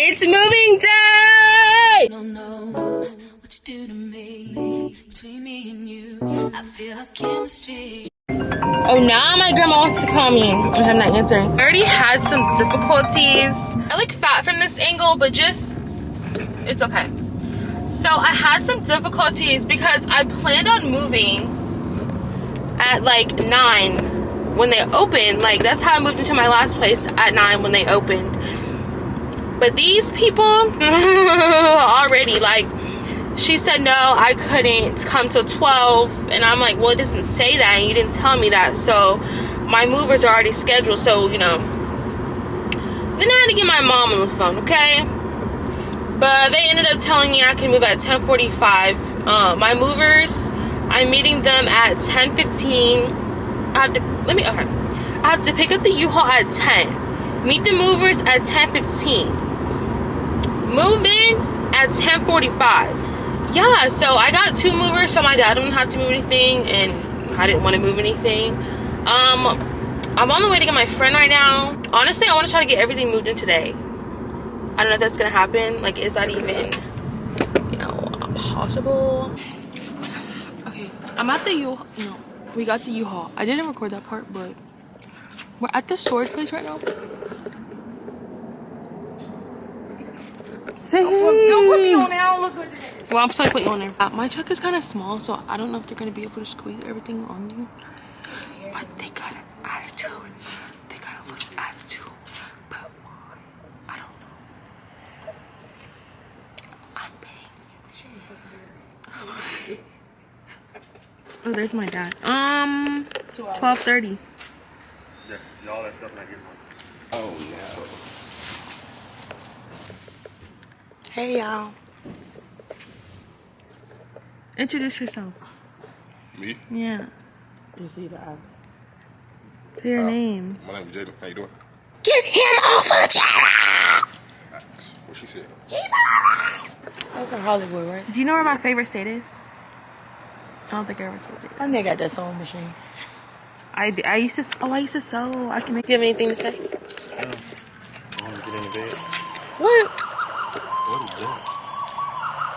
It's moving day! Don't know what you do to me. Between me and you, I feel like chemistry. Oh, now my grandma wants to call me and I'm not answering. I already had some difficulties. I look fat from this angle, but just, it's okay. So I had some difficulties because I planned on moving at like 9 when they opened. Like, that's how I moved into my last place, at 9 when they opened. But these people already, like, she said no, I couldn't come till 12, and I'm like, well, it doesn't say that, and you didn't tell me that, so my movers are already scheduled, so, you know. Then I had to get my mom on the phone, okay? But they ended up telling me I can move at 10:45. My movers, I'm meeting them at 10:15. I have to pick up the U-Haul at 10. Meet the movers at 10:15. Move in at 10:45. Yeah, so I got 2 movers, so my dad didn't have to move anything, and I didn't want to move anything. I'm on the way to get my friend right now. Honestly, I want to try to get everything moved in today. I don't know if that's gonna happen. Like, is that even, you know, possible? Okay, I'm at the U-Haul. No, we got the U-Haul. I didn't record that part, but we're at the storage place right now. Say hey. Don't put me on there. I don't look good today. Well, I'm sorry to put you on there. My truck is kind of small, so I don't know if they're going to be able to squeeze everything on you. But they got an attitude. They got a little attitude. But I don't know. I'm paying. Oh, there's my dad. 12:30. Yeah, all that stuff and I get one. Oh, no. Hey, y'all. Introduce yourself. Me? Yeah. You see that? Say your name. My name is Jaden. How you doing? Get him off of the channel! What she said? That's in Hollywood, right? Do you know where my favorite state is? I don't think I ever told you. My nigga got that sewing machine. I used to sew. I can make. Do you have anything to say? I want to get in the bed. What? What is that?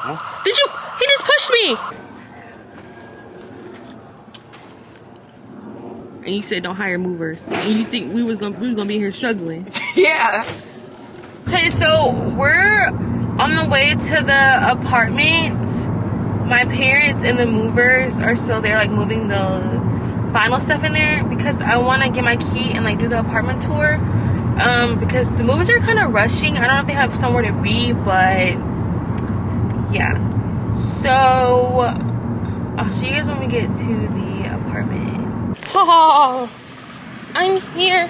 Huh? Did you? He just pushed me. And you said don't hire movers. And you think we was gonna be here struggling? Yeah. Okay, so we're on the way to the apartment. My parents and the movers are still there, like moving the final stuff in there because I want to get my key and like do the apartment tour. Because the movers are kind of rushing. I don't know if they have somewhere to be, but yeah. So I'll see you guys when we get to the apartment. Oh, I'm here.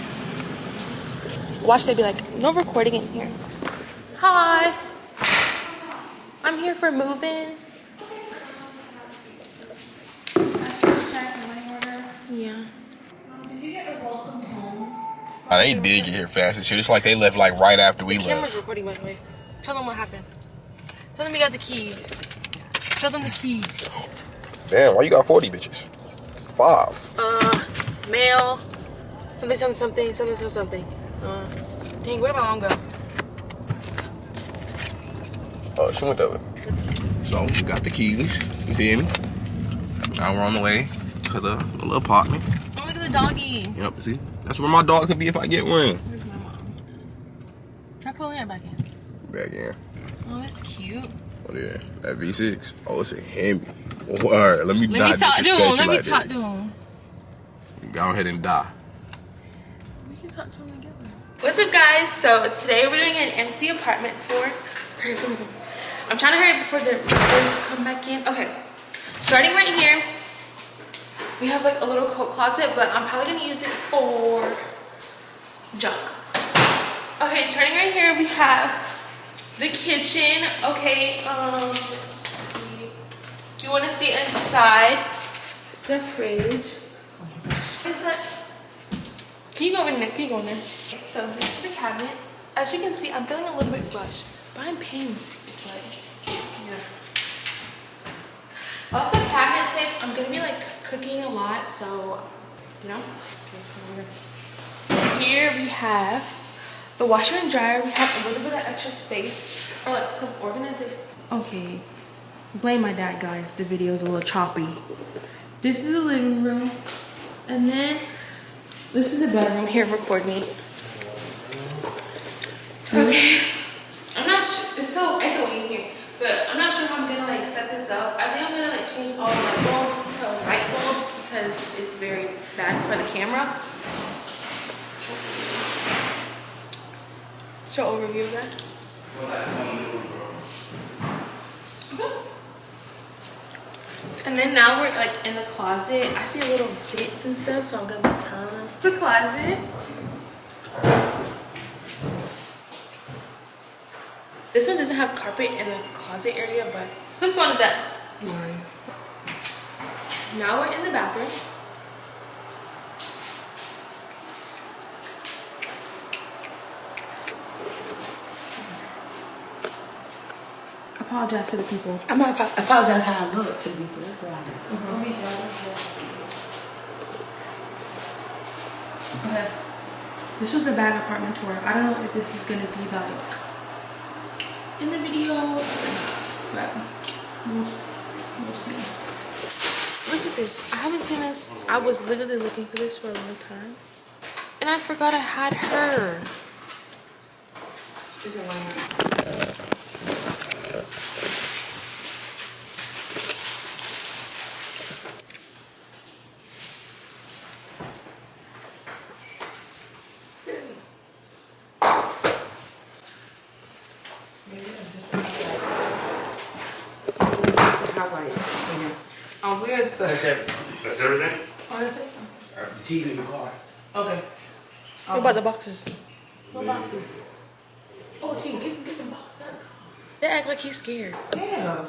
Watch, they be like, no recording in here. Hi, I'm here for moving. Yeah. Did you get a welcome home? Oh, they did get here fast and shit. It's like they left like right after we The camera's left. recording, by the way. Tell them what happened. Tell them you got the keys. Show them the keys. Damn, why you got 40 bitches? 5. Mail. Something. Dang, where did my mom go? Oh, she went over. So, we got the keys. You feel me? Now we're on the way to the little apartment. Oh, look at the doggy. Yep, see? That's where my dog could be if I get one. Where's my mom? Try pulling it back in. Back in. Oh, that's cute. Oh, yeah. That V6. Oh, it's a Hemi. Word. Let me Let me talk to him. Go ahead and die. We can talk to him together. What's up, guys? So today we're doing an empty apartment tour. Hurry, come. I'm trying to hurry before the movers come back in. Okay. Starting right here, we have like a little coat closet, but I'm probably gonna use it for junk. Okay, turning right here, we have the kitchen. Okay, let's see. You wanna see inside the fridge. Inside. Can you go in there? So this is the cabinets. As you can see, I'm feeling a little bit rushed, but I'm paying this. Like, yeah. Also, cabinet space, I'm gonna be like cooking a lot, so you know. Here we have The washer and dryer, we have a little bit of extra space or like some organization. Okay, blame my dad, guys. The video is a little choppy. This is the living room, and then this is the bedroom. Here, record me. Okay, I'm not sure. It's so echoey here, but I'm not sure how I'm gonna like set this up. I think I'm gonna like change all my bulbs to light bulbs because it's very bad for the camera. Show overview of that. Okay. And then now we're like in the closet. I see a little dents and stuff, so I'm gonna be telling them. The closet. This one doesn't have carpet in the closet area, but whose one is that? Mine. Now we're in the bathroom. Apologize to the people. I'm not apologize how I look to people. That's right. Okay. This was a bad apartment tour. I don't know if this is gonna be like in the video or not, but we'll see. Look at this. I haven't seen this. I was literally looking for this for a long time, and I forgot I had her. Is it one? Where's the... That's everything? Oh, is it? The TV in the car. Okay. What about the boxes? What boxes? Oh, gee, get the boxes out of the car. They act like he's scared. Yeah.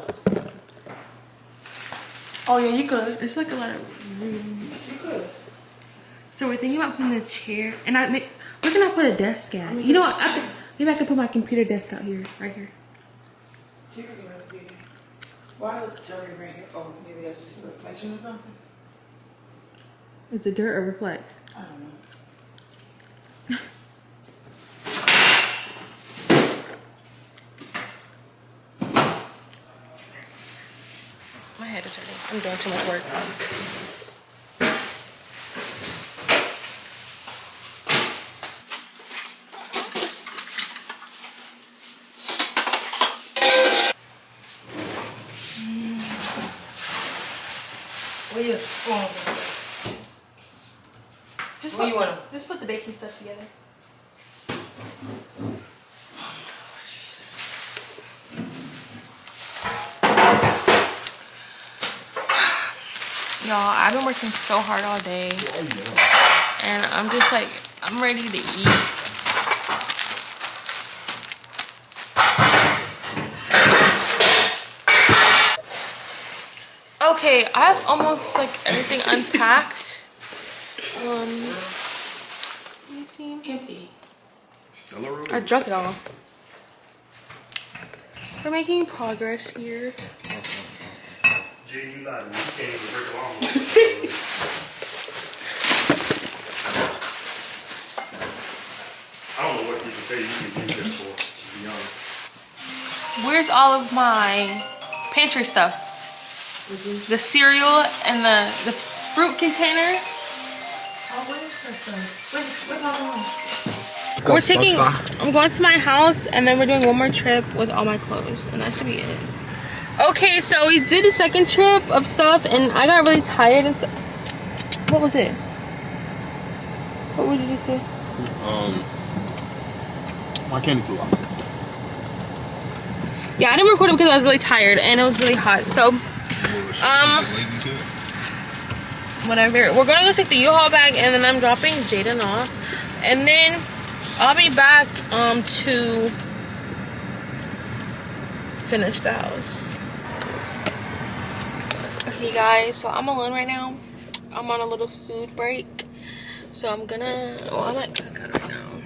Oh, yeah, you could. It's like a lot of room. You could. So we're thinking about putting a chair, and where can I put a desk at? You know what? Maybe I could put my computer desk out here, right here. Why looks dirty right here? Oh, maybe that's just a reflection or something? Is it dirt or reflect? I don't know. My head is hurting. I'm doing too much work. Just put the baking stuff together. Y'all, I've been working so hard all day, and I'm just like, I'm ready to eat. Okay, I have almost like everything unpacked. Let me see. Empty. I drunk it all. We're making progress here. Gee, you lied. You can't even break along. I don't know what you can say you can use this for, to be honest. Where's all of my pantry stuff? The cereal and the fruit container. Oh, what is that stuff? What's all on? We're taking, I'm going to my house, and then we're doing one more trip with all my clothes, and that should be it. Okay, so we did a second trip of stuff, and I got really tired. And what was it? What would you just do? My candy flew out. Yeah, I didn't record it because I was really tired, and it was really hot, so whatever. We're gonna go take the U-Haul bag, and then I'm dropping Jaden off, and then I'll be back to finish the house. Okay guys, so I'm alone right now. I'm on a little food break, so I'm gonna, well, I might cook it right now.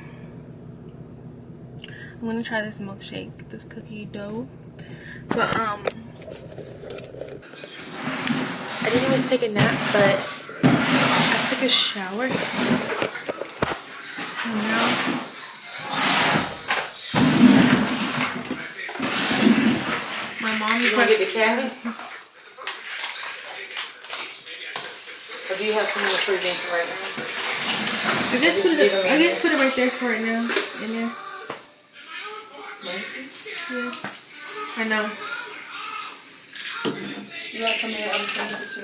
I'm gonna try this milkshake, this cookie dough, but I didn't even take a nap, but I took a shower. So now You want to get the cabinets? Or do you have someone to put it in for right now? I guess put it right there for right now. In there. Yeah. I know. You got some of the other things that you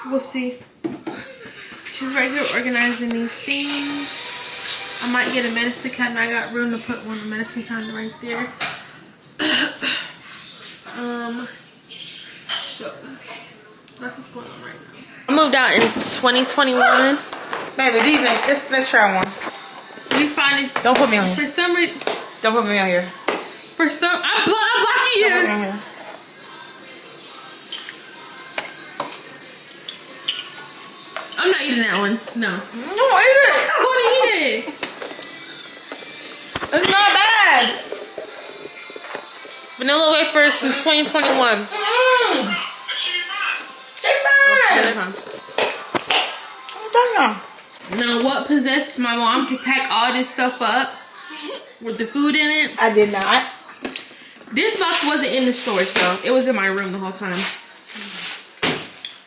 need? We'll see. She's right here organizing these things. I might get a medicine cabinet. I got room to put one medicine cabinet right there. So that's what's going on right now. I moved out in 2021. Baby, these ain't. Let's try one. We finally. Don't put me on here. For some reason. Don't put me on here. For some, I'm blocking you. Don't put me on here. I'm not eating that one. No. No, eat it. I want to eat it. It's not bad. Vanilla wafers from 2021. They're fine. Now, what possessed my mom to pack all this stuff up with the food in it? I did not. This box wasn't in the storage though. It was in my room the whole time.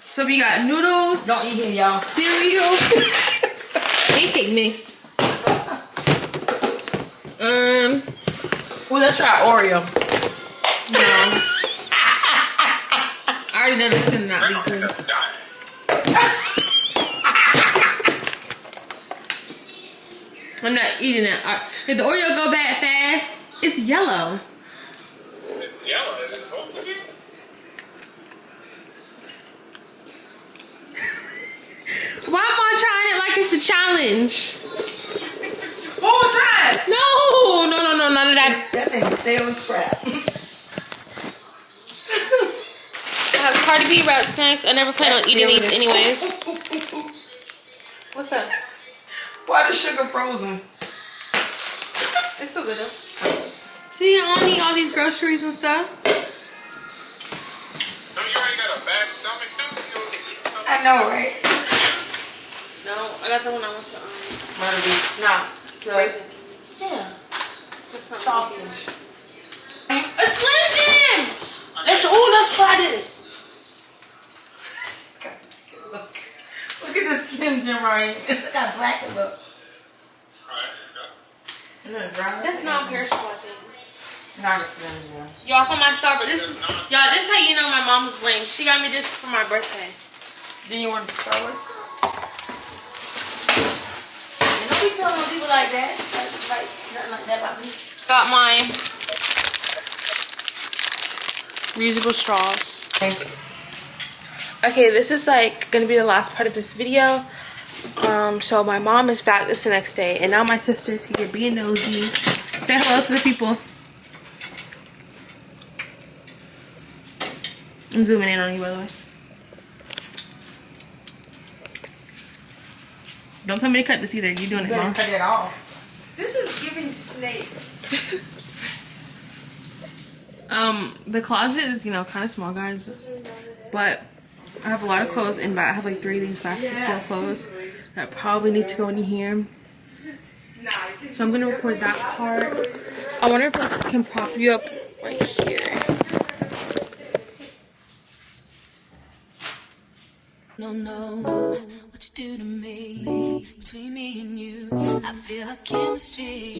So we got noodles. Don't eat here, y'all. Cereal. Pancake mix. Well, let's try Oreo. No. I already know this is gonna not be good. I'm not eating that. If the Oreo go bad fast, it's yellow. It's yellow. Is it supposed to be? Why am I trying it like it's a challenge? Oh, try it. No, none of that. That thing stale as crap. I have Cardi B wrapped snacks. I never plan on eating these anyways. What's up? Why the sugar frozen? It's so good though. See, I don't eat all these groceries and stuff. Don't you already got a bad stomach too? I know, right? No, I got the one I want to Murder beef. Nah. raisin. Yeah. That's not Sausage. a Slim Jim. Let's try this. Look at this Slim Jim right here. It's got black and look. That's non-perishable, I think. Not a Slim Jim. Y'all, from my Starbucks. This is how you know my mom's ring. She got me this for my birthday. Do you want Starbucks? Don't be telling people like that. Like nothing like that about me. Got my reusable straws. Okay, this is like gonna be the last part of this video. So my mom is back this the next day, and now my sister's here being nosy. Say hello to the people. I'm zooming in on you, by the way. Don't tell me to cut this either. You're doing it, Mom. Cut it off. This is giving snakes. The closet is, kind of small, guys. But I have a lot of clothes in, but I have like 3 of these baskets full of clothes that probably need to go in here. So I'm gonna record that part. I wonder if I can prop you up right here. No, what you do to me, between me and you, I feel like chemistry.